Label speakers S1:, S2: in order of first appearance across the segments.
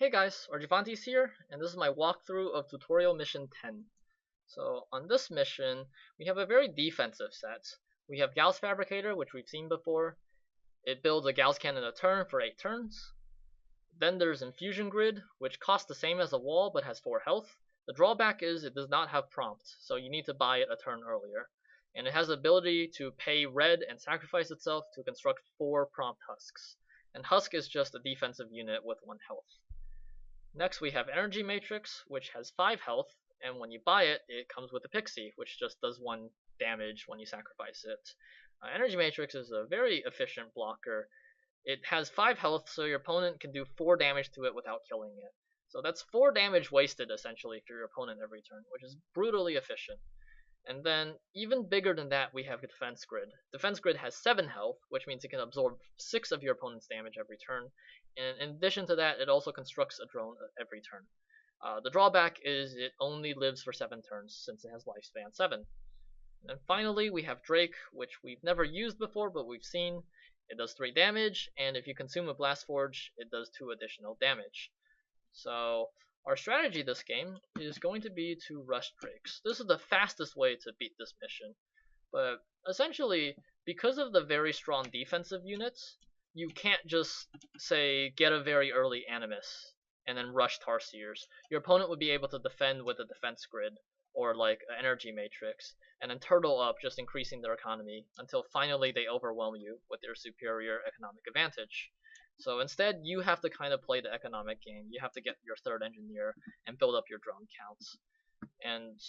S1: Hey guys, Argivantes here, and this is my walkthrough of tutorial mission 10. So on this mission, we have a very defensive set. We have Gauss Fabricator, which we've seen before. It builds a Gauss cannon a turn for 8 turns. Then there's Infusion Grid, which costs the same as a wall but has 4 health. The drawback is it does not have prompt, so you need to buy it a turn earlier. And it has the ability to pay red and sacrifice itself to construct 4 prompt husks. And husk is just a defensive unit with 1 health. Next we have Energy Matrix, which has 5 health, and when you buy it, it comes with a Pixie, which just does 1 damage when you sacrifice it. Energy Matrix is a very efficient blocker. It has 5 health, so your opponent can do 4 damage to it without killing it. So that's 4 damage wasted essentially for your opponent every turn, which is brutally efficient. And then, even bigger than that, we have Defense Grid. Defense Grid has 7 health, which means it can absorb 6 of your opponent's damage every turn. And in addition to that, it also constructs a drone every turn. The drawback is it only lives for 7 turns, since it has lifespan 7. And then finally, we have Drake, which we've never used before, but we've seen. It does 3 damage, and if you consume a Blast Forge, it does 2 additional damage. So our strategy this game is going to be to rush Drakes. This is the fastest way to beat this mission. But essentially, because of the very strong defensive units, you can't just, say, get a very early Animus and then rush Tarsiers. Your opponent would be able to defend with a Defense Grid, or like an Energy Matrix, and then turtle up, just increasing their economy, until finally they overwhelm you with their superior economic advantage. So instead, you have to kind of play the economic game. You have to get your 3rd engineer and build up your drone counts. And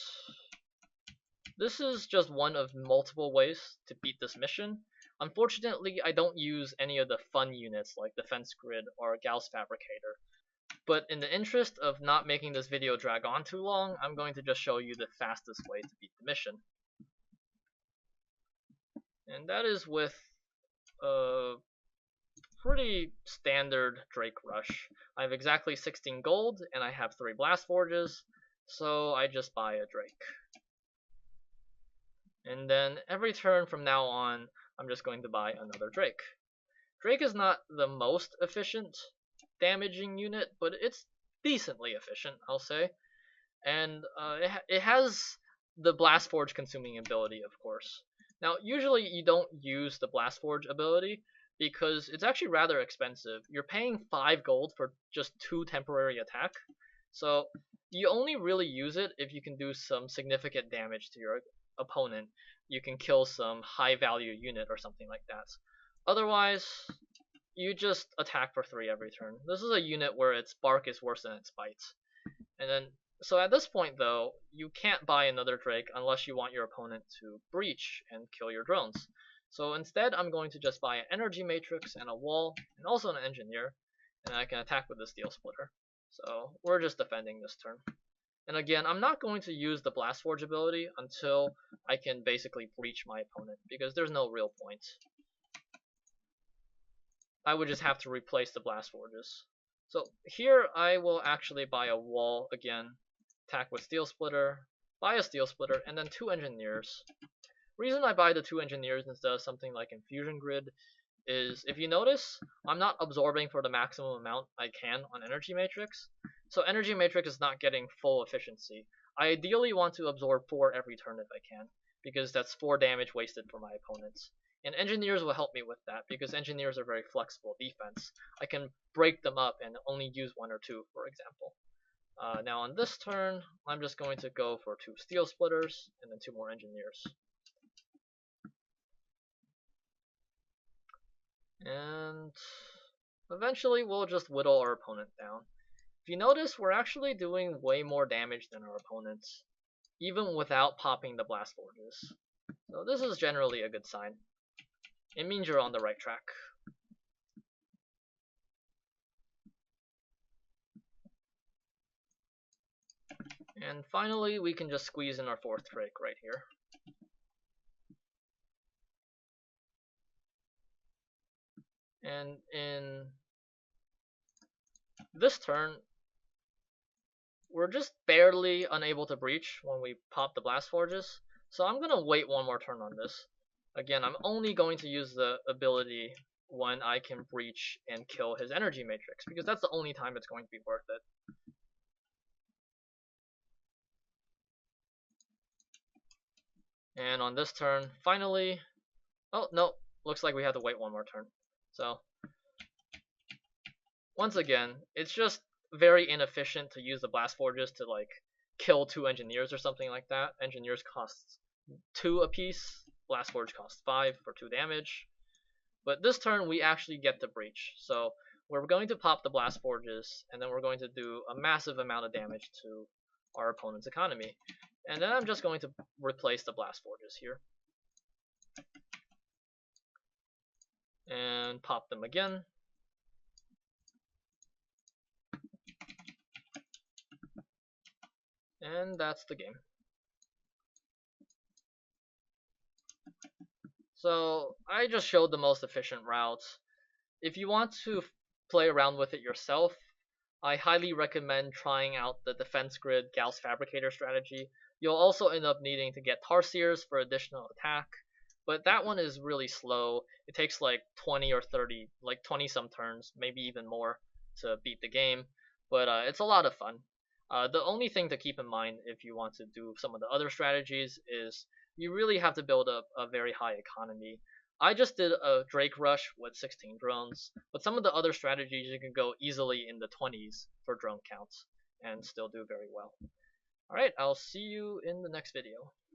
S1: this is just one of multiple ways to beat this mission. Unfortunately, I don't use any of the fun units like Defense Grid or Gauss Fabricator. But in the interest of not making this video drag on too long, I'm going to just show you the fastest way to beat the mission. And that is with a pretty standard Drake rush. I have exactly 16 gold, and I have 3 Blast Forges, so I just buy a Drake. And then every turn from now on, I'm just going to buy another Drake. Drake is not the most efficient damaging unit, but it's decently efficient, I'll say. And it has the Blast Forge consuming ability, of course. Now, usually you don't use the Blast Forge ability because it's actually rather expensive. You're paying 5 gold for just 2 temporary attack. So you only really use it if you can do some significant damage to your opponent. You can kill some high value unit or something like that. Otherwise, you just attack for 3 every turn. This is a unit where its bark is worse than its bite. And then, so at this point though, you can't buy another Drake unless you want your opponent to breach and kill your drones. So instead, I'm going to just buy an Energy Matrix and a wall, and also an Engineer, and I can attack with the Steel Splitter. So we're just defending this turn. And again, I'm not going to use the Blast Forge ability until I can basically breach my opponent, because there's no real point. I would just have to replace the Blast Forges. So here I will actually buy a wall again, attack with Steel Splitter, buy a Steel Splitter, and then 2 Engineers. Reason I buy the 2 Engineers instead of something like Infusion Grid is, if you notice, I'm not absorbing for the maximum amount I can on Energy Matrix. So Energy Matrix is not getting full efficiency. I ideally want to absorb 4 every turn if I can, because that's 4 damage wasted for my opponents. And Engineers will help me with that, because Engineers are very flexible defense. I can break them up and only use 1 or 2, for example. Now on this turn, I'm just going to go for 2 Steel Splitters, and then 2 more Engineers. And eventually we'll just whittle our opponent down. If you notice, we're actually doing way more damage than our opponents, even without popping the Blast Forges. So this is generally a good sign. It means you're on the right track. And finally, we can just squeeze in our 4th Drake right here. And in this turn, we're just barely unable to breach when we pop the Blast Forges. So I'm going to wait 1 more turn on this. Again, I'm only going to use the ability when I can breach and kill his energy matrix, because that's the only time it's going to be worth it. And on this turn, finally, oh no, looks like we have to wait one more turn. So once again, it's just very inefficient to use the blast forges to like kill 2 engineers or something like that. Engineers cost 2 apiece, blast forge costs 5 for 2 damage. But this turn we actually get the breach, so we're going to pop the blast forges, and then we're going to do a massive amount of damage to our opponent's economy. And then I'm just going to replace the blast forges here. And pop them again. And that's the game. So I just showed the most efficient routes. If you want to play around with it yourself, I highly recommend trying out the defense grid Gauss Fabricator strategy. You'll also end up needing to get Tarsiers for additional attack, but that one is really slow. It takes like 20 or 30, like 20 some turns, maybe even more, to beat the game, but it's a lot of fun. The only thing to keep in mind if you want to do some of the other strategies is you really have to build up a very high economy. I just did a Drake rush with 16 drones, but some of the other strategies you can go easily in the 20s for drone counts and still do very well. Alright, I'll see you in the next video.